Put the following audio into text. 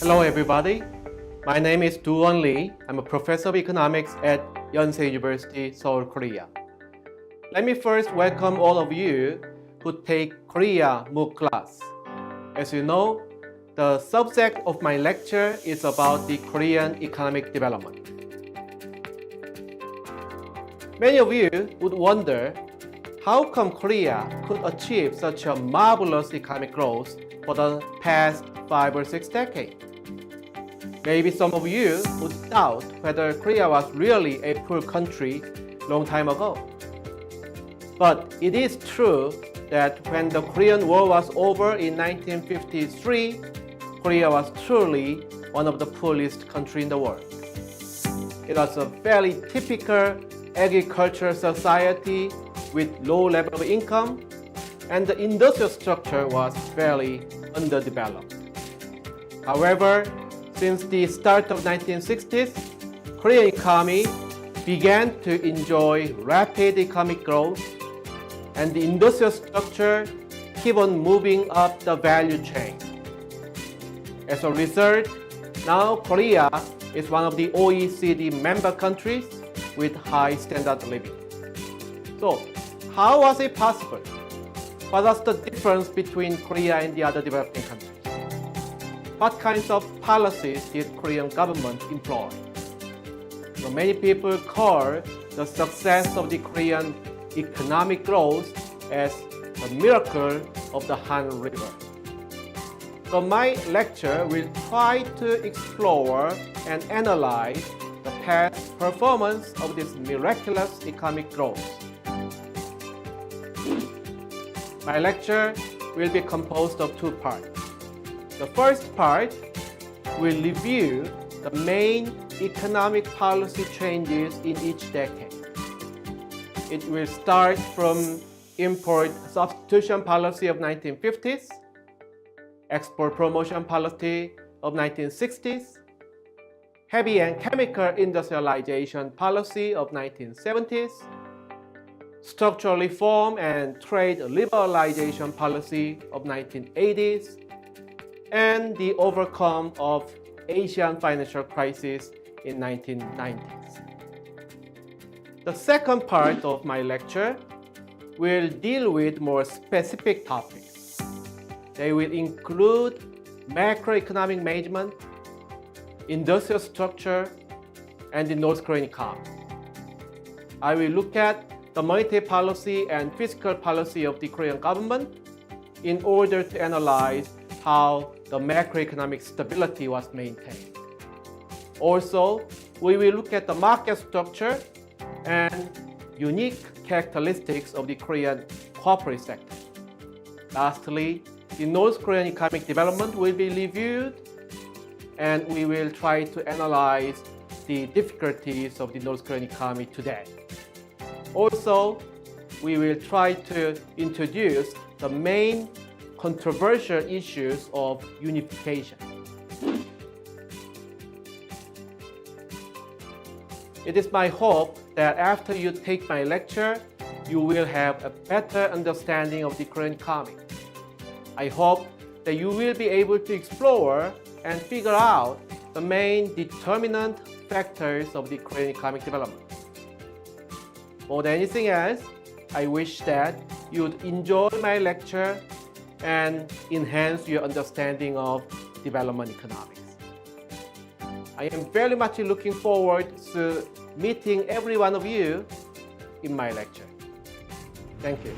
Hello everybody, my name is Doo-won Lee. I'm a professor of economics at Yonsei University, Seoul, Korea. Let me first welcome all of you who take Korea MOOC class. As you know, the subject of my lecture is about the Korean economic development. Many of you would wonder how come Korea could achieve such a marvelous economic growth for the past 5 or 6 decades. Maybe some of you would doubt whether Korea was really a poor country long time ago. But it is true that when the Korean War was over in 1953, Korea was truly one of the poorest countries in the world. It was a very typical agricultural society with low level of income, and the industrial structure was very underdeveloped. However, since the start of 1960s, Korean economy began to enjoy rapid economic growth, and the industrial structure keep on moving up the value chain. As a result, now Korea is one of the OECD member countries with high standard of living. So, how was it possible? What was the difference between Korea and the other developing countries? What kinds of policies did Korean government employ? So many people call the success of the Korean economic growth as a miracle of the Han River. So my lecture will try to explore and analyze the past performance of this miraculous economic growth. My lecture will be composed of 2 parts. The first part will review the main economic policy changes in each decade. It will start from import substitution policy of 1950s, export promotion policy of 1960s, heavy and chemical industrialization policy of 1970s, structural reform and trade liberalization policy of 1980s, and the overcome of Asian financial crisis in 1990s. The second part of my lecture will deal with more specific topics. They will include macroeconomic management, industrial structure, and the North Korean economy. I will look at the monetary policy and fiscal policy of the Korean government in order to analyze how the macroeconomic stability was maintained. Also, we will look at the market structure and unique characteristics of the Korean corporate sector. Lastly, the North Korean economic development will be reviewed, and we will try to analyze the difficulties of the North Korean economy today. Also, we will try to introduce the main controversial issues of unification. It is my hope that after you take my lecture, you will have a better understanding of the Korean economy. I hope that you will be able to explore and figure out the main determinant factors of the Korean economic development. More than anything else, I wish that you would enjoy my lecture and enhance your understanding of development economics. I am very much looking forward to meeting every one of you in my lecture. Thank you.